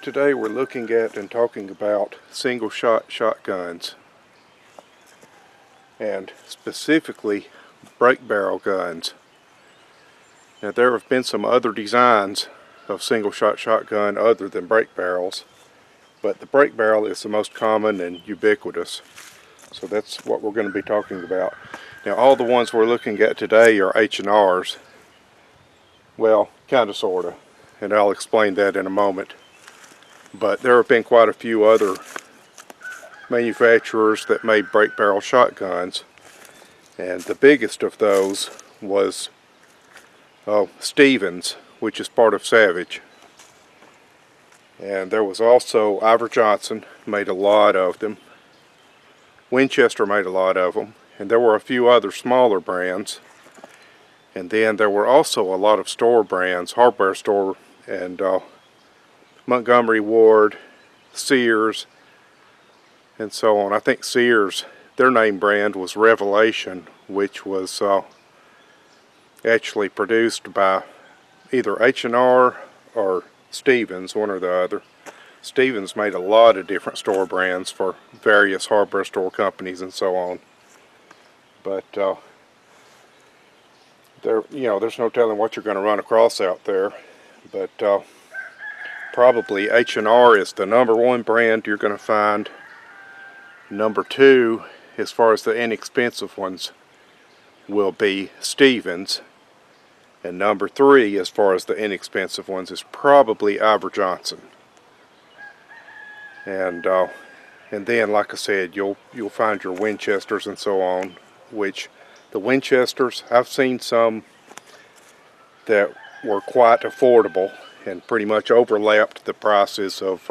Today we're looking at and talking about single shot shotguns, and specifically break barrel guns. Now there have been some other designs of single shot shotgun other than break barrels, but the break barrel is the most common and ubiquitous. So that's what we're going to be talking about. Now all the ones we're looking at today are H&Rs. Well, kind of, sort of, and I'll explain that in a moment. But there have been quite a few other manufacturers that made break barrel shotguns, and the biggest of those was Stevens, which is part of Savage. And there was also Ivor Johnson made a lot of them. Winchester made a lot of them, and there were a few other smaller brands. And then there were also a lot of store brands, hardware store, and Montgomery Ward, Sears, and so on. I think Sears, their name brand was Revelation, which was actually produced by either H&R or Stevens, one or the other. Stevens made a lot of different store brands for various hardware store companies and so on. But there's no telling what you're going to run across out there. But probably H&R is the #1 brand you're going to find. #2, as far as the inexpensive ones, will be Stevens. And #3, as far as the inexpensive ones, is probably Ivor Johnson. And then, like I said, you'll find your Winchesters and so on. Which the Winchesters, I've seen some that were quite affordable and pretty much overlapped the prices of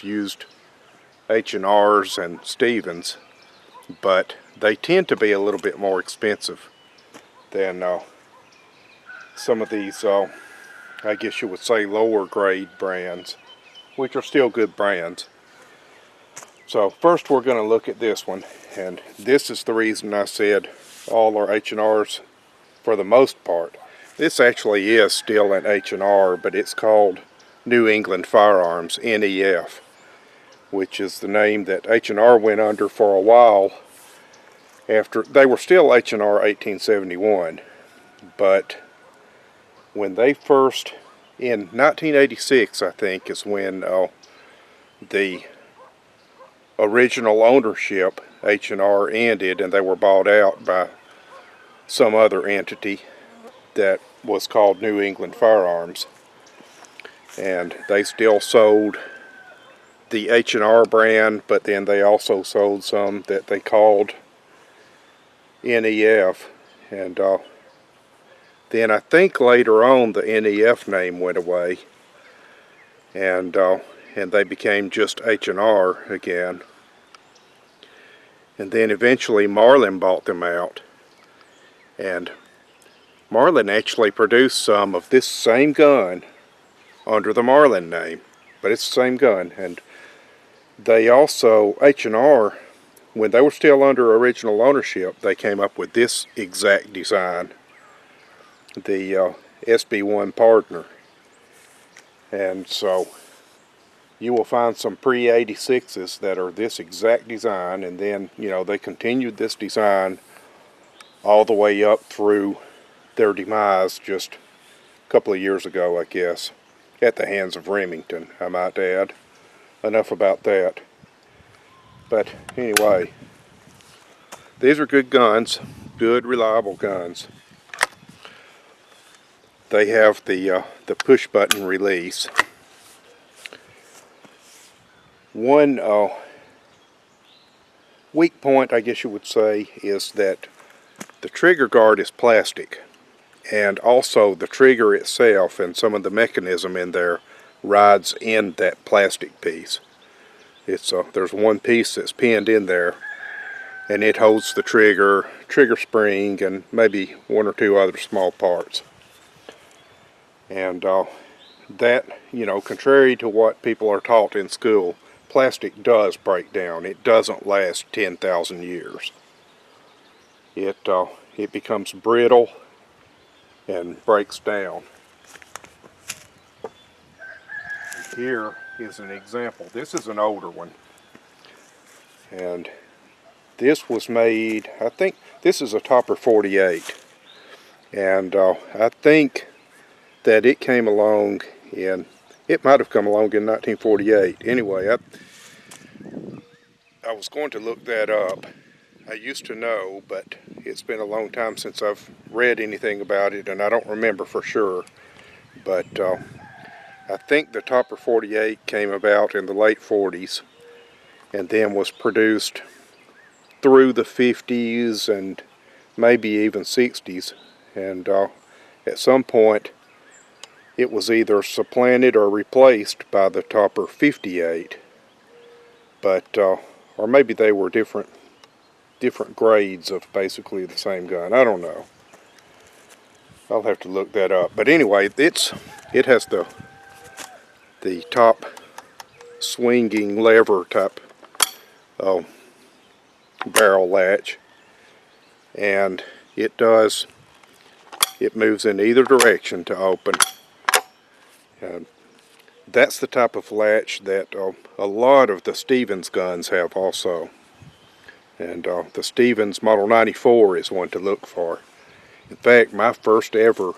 used H&Rs and Stevens, but they tend to be a little bit more expensive than some of these, I guess you would say, lower grade brands, which are still good brands. So first we're going to look at this one, and this is the reason I said all are H&Rs for the most part. This actually is still an H&R, but it's called New England Firearms, NEF, which is the name that H&R went under for a while. After they were still H&R 1871, but when they first, in 1986 I think, is when the original ownership H&R ended, and they were bought out by some other entity that was called New England Firearms. And they still sold the H&R brand, but then they also sold some that they called NEF. And then I think later on the NEF name went away, and they became just H&R again. And then eventually Marlin bought them out, and Marlin actually produced some of this same gun under the Marlin name, but it's the same gun. And they also, H&R, when they were still under original ownership, they came up with this exact design, the SB1 Partner. And so you will find some pre-86s that are this exact design, and then, they continued this design all the way up through their demise just a couple of years ago, I guess, at the hands of Remington, I might add. Enough about that. But anyway, these are good guns, good reliable guns. They have the push button release. One weak point, I guess you would say, is that the trigger guard is plastic, and also the trigger itself and some of the mechanism in there rides in that plastic piece. It's there's one piece that's pinned in there, and it holds the trigger spring, and maybe one or two other small parts. And that, contrary to what people are taught in school, plastic does break down. It doesn't last 10,000 years. It becomes brittle and breaks down. Here is an example. This is an older one. And this was made, I think, this is a Topper 48. And I think that it came along it might have come along in 1948. Anyway, I was going to look that up. I used to know, but it's been a long time since I've read anything about it, and I don't remember for sure. But I think the Topper 48 came about in the late 40s and then was produced through the 50s and maybe even 60s. And at some point it was either supplanted or replaced by the Topper 58. But, or maybe they were different grades of basically the same gun. I don't know. I'll have to look that up. But anyway, it has the top swinging lever type barrel latch, and it moves in either direction to open. And that's the type of latch that a lot of the Stevens guns have also. And the Stevens Model 94 is one to look for. In fact, my first ever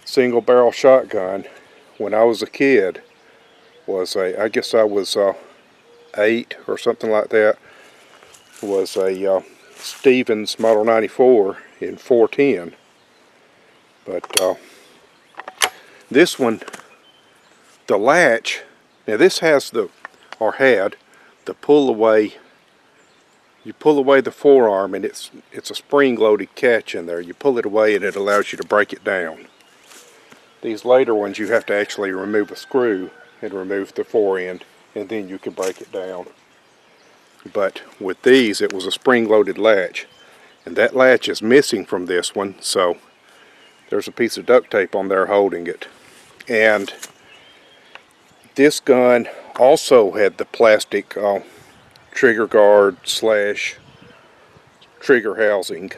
single barrel shotgun when I was a kid was I guess I was 8 or something like that, was a Stevens Model 94 in 410. But this one, the latch, now this has had the pull away. You pull away the forearm and it's a spring-loaded catch in there. You pull it away and it allows you to break it down. These later ones you have to actually remove a screw and remove the forend, and then you can break it down. But with these, it was a spring-loaded latch, and that latch is missing from this one, so there's a piece of duct tape on there holding it. And this gun also had the plastic trigger guard / trigger housing,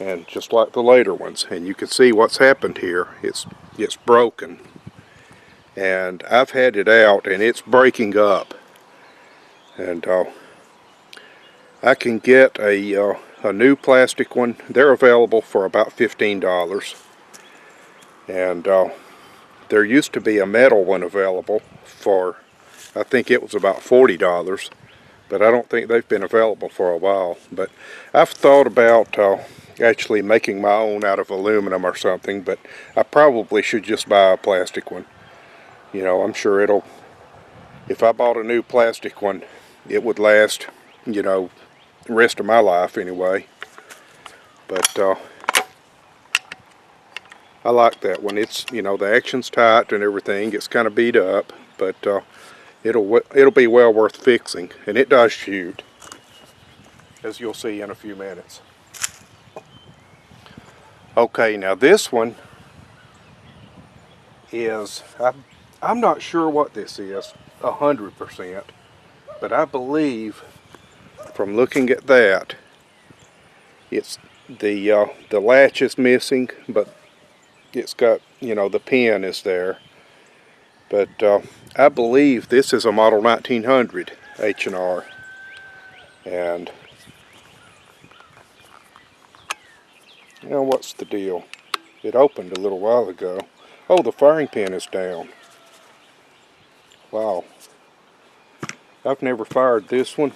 and just like the later ones. And you can see what's happened here. It's broken, and I've had it out and it's breaking up. And I can get a new plastic one. They're available for about $15. And there used to be a metal one available for, I think it was about $40, but I don't think they've been available for a while. But I've thought about actually making my own out of aluminum or something, but I probably should just buy a plastic one. You know, I'm sure if I bought a new plastic one, it would last, you know, the rest of my life anyway. But I like that one. It's, you know, the action's tight and everything. It's kind of beat up, but it'll be well worth fixing, and it does shoot, as you'll see in a few minutes. Okay, now this one is, I'm not sure what this is 100%, but I believe from looking at that, it's the latch is missing, but it's got, you know, the pin is there. But I believe this is a Model 1900 H&R, and you know, what's the deal? It opened a little while ago. Oh, the firing pin is down. Wow. I've never fired this one.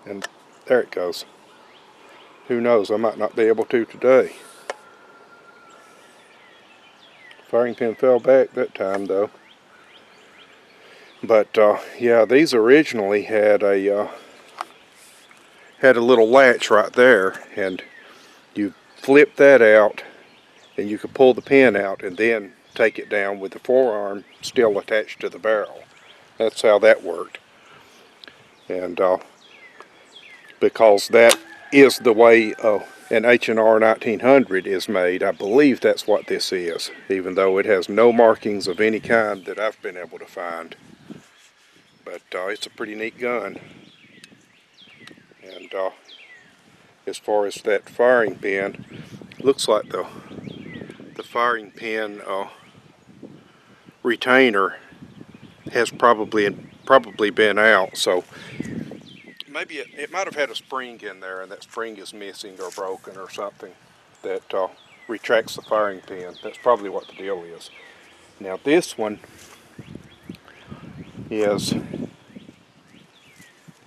And there it goes. Who knows, I might not be able to today. Firing pin fell back that time though. But yeah, these originally had a little latch right there, and you flip that out and you could pull the pin out and then take it down with the forearm still attached to the barrel. That's how that worked. And because that is the way an H&R 1900 is made, I believe that's what this is, even though it has no markings of any kind that I've been able to find. But it's a pretty neat gun. And as far as that firing pin, looks like the firing pin retainer has probably been out, so maybe it might have had a spring in there, and that spring is missing or broken or something that retracts the firing pin. That's probably what the deal is. Now this one is,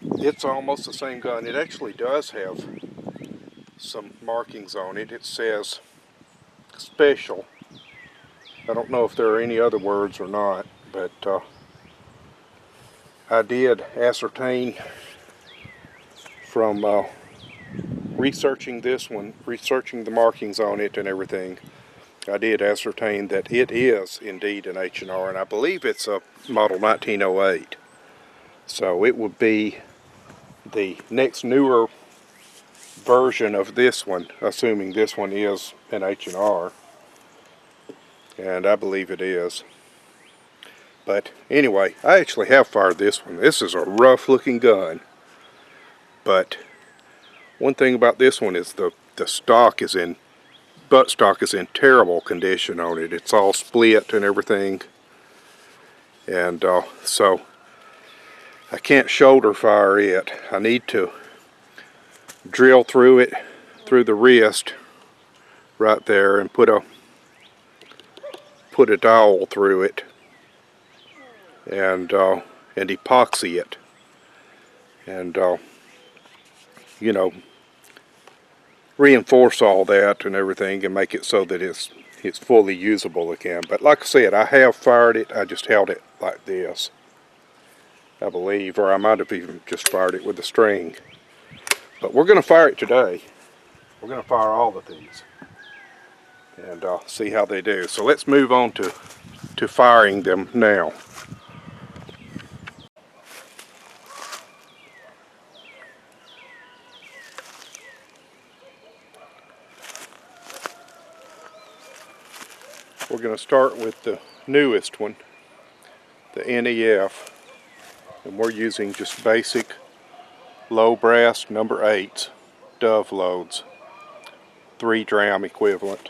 it's almost the same gun. It actually does have some markings on it. It says special. I don't know if there are any other words or not, but I did ascertain from researching this one, researching the markings on it and everything, I did ascertain that it is indeed an H&R, and I believe it's a model 1908. So it would be the next newer version of this one, assuming this one is an H&R, and I believe it is. But anyway, I actually have fired this one. This is a rough looking gun, but one thing about this one is the stock is in, buttstock is in terrible condition on it. It's all split and everything, and so I can't shoulder fire it. I need to drill through it, through the wrist right there, and put a dowel through it, and epoxy it, and you know, reinforce all that and everything, and make it so that it's fully usable again. But like I said, I have fired it. I just held it like this, I believe, or I might have even just fired it with a string. But we're going to fire it today. We're going to fire all of these and see how they do. So let's move on to firing them now. We're going to start with the newest one, the NEF, and we're using just basic low brass number 8s, dove loads, 3 dram equivalent.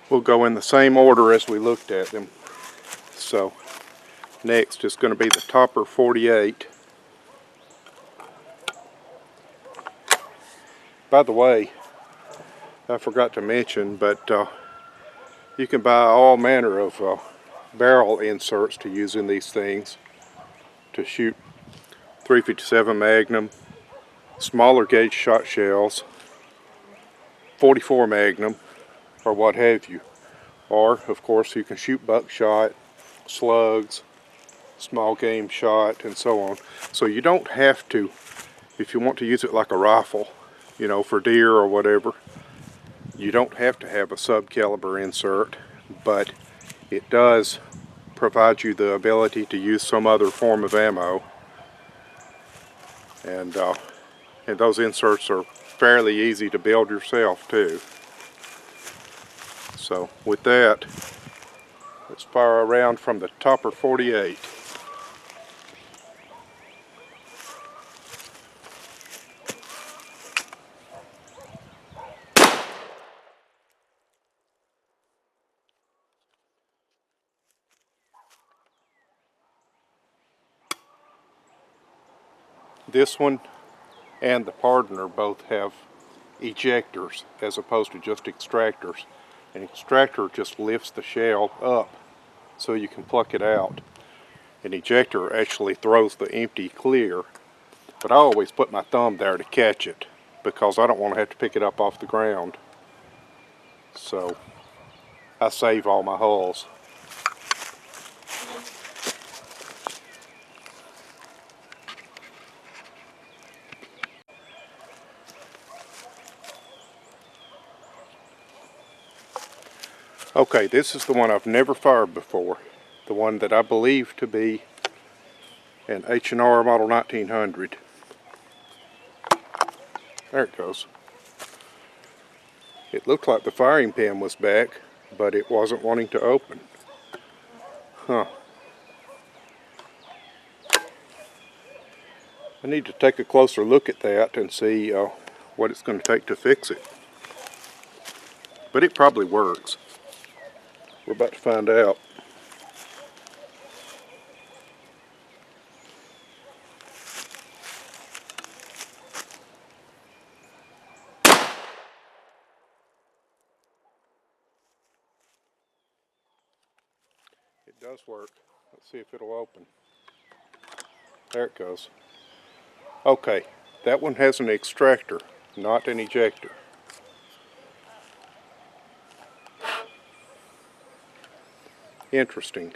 We'll go in the same order as we looked at them. So next is going to be the Topper 48. By the way, I forgot to mention, but you can buy all manner of barrel inserts to use in these things to shoot .357 Magnum, smaller gauge shot shells, 44 Magnum, or what have you. Or, of course, you can shoot buckshot, slugs, small game shot, and so on. So you don't have to, if you want to use it like a rifle, you know, for deer or whatever, you don't have to have a sub-caliber insert, but it does provide you the ability to use some other form of ammo. And those inserts are fairly easy to build yourself too. So with that, let's fire a round from the Topper 48. This one and the Pardoner both have ejectors as opposed to just extractors. An extractor just lifts the shell up so you can pluck it out. An ejector actually throws the empty clear, but I always put my thumb there to catch it because I don't want to have to pick it up off the ground. So I save all my hulls. Okay, this is the one I've never fired before. The one that I believe to be an H&R model 1900. There it goes. It looked like the firing pin was back, but it wasn't wanting to open. Huh. I need to take a closer look at that and see what it's going to take to fix it. But it probably works. We're about to find out. It does work. Let's see if it'll open. There it goes. Okay, that one has an extractor, not an ejector. Interesting.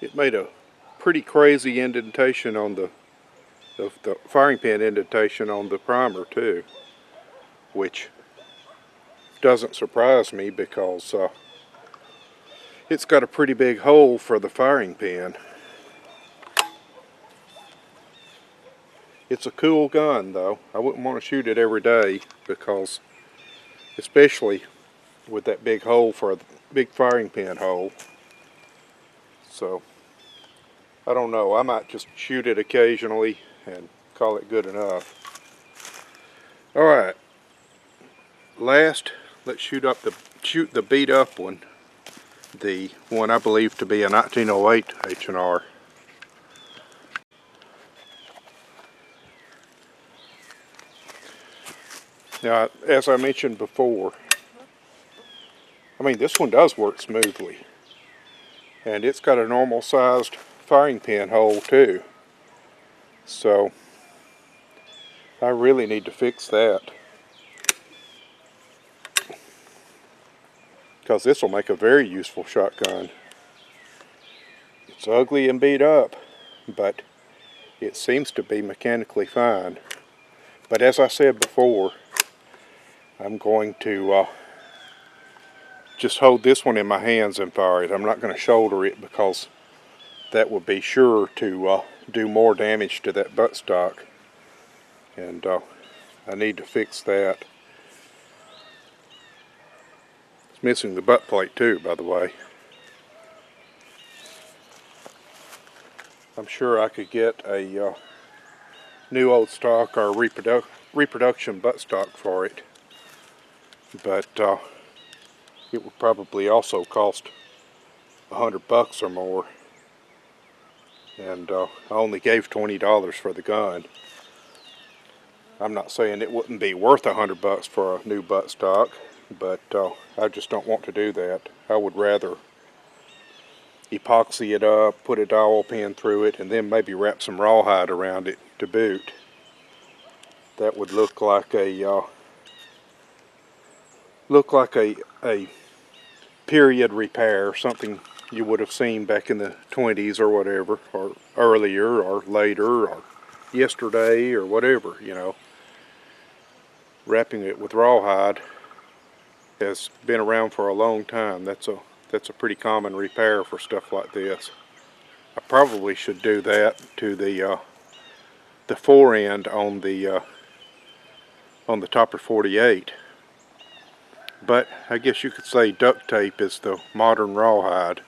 It made a pretty crazy indentation on the firing pin indentation on the primer too, which doesn't surprise me because it's got a pretty big hole for the firing pin. It's a cool gun though. I wouldn't want to shoot it every day because, especially with that big hole for a big firing pin hole. So I don't know, I might just shoot it occasionally and call it good enough. Alright, last, let's shoot the beat up one. The one I believe to be a 1908 H&R. Now, as I mentioned before, I mean, this one does work smoothly. And it's got a normal sized firing pin hole too. So, I really need to fix that. Because this will make a very useful shotgun. It's ugly and beat up, but it seems to be mechanically fine. But as I said before, I'm going to just hold this one in my hands and fire it. I'm not going to shoulder it because that would be sure to do more damage to that buttstock. And I need to fix that. It's missing the butt plate too, by the way. I'm sure I could get a new old stock or reproduction buttstock for it. But it would probably also cost $100 or more, and I only gave $20 for the gun. I'm not saying it wouldn't be worth $100 for a new buttstock, but I just don't want to do that. I would rather epoxy it up, put a dowel pin through it, and then maybe wrap some rawhide around it to boot. That would look like a period repair, something you would have seen back in the 20s or whatever, or earlier or later or yesterday or whatever, you know. Wrapping it with rawhide has been around for a long time. That's a pretty common repair for stuff like this. I probably should do that to the forend on the Topper 48. But I guess you could say duct tape is the modern rawhide.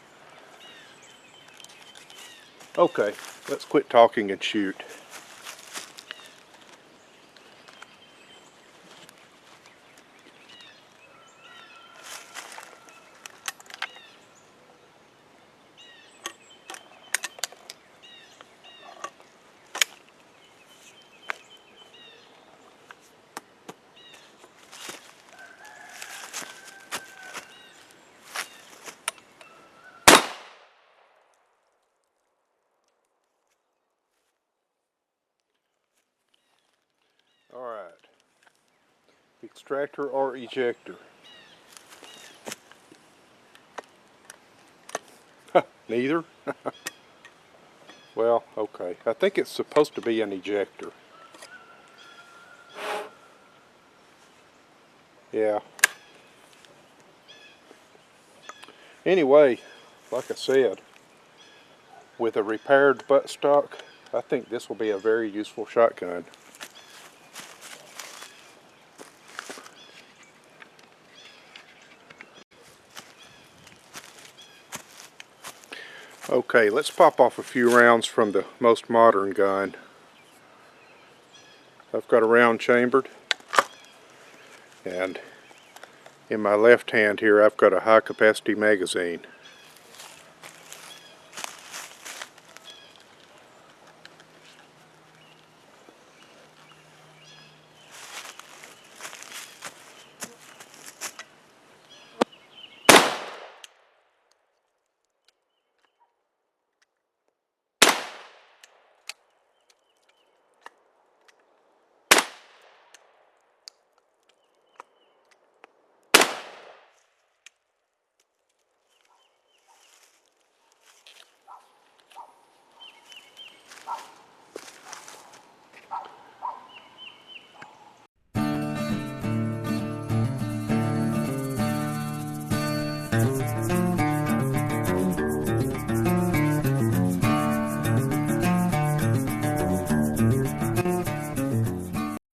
Okay, let's quit talking and shoot. Alright, extractor or ejector? Neither? Well, okay. I think it's supposed to be an ejector. Yeah. Anyway, like I said, with a repaired buttstock, I think this will be a very useful shotgun. Okay, let's pop off a few rounds from the most modern gun. I've got a round chambered, and in my left hand here I've got a high capacity magazine.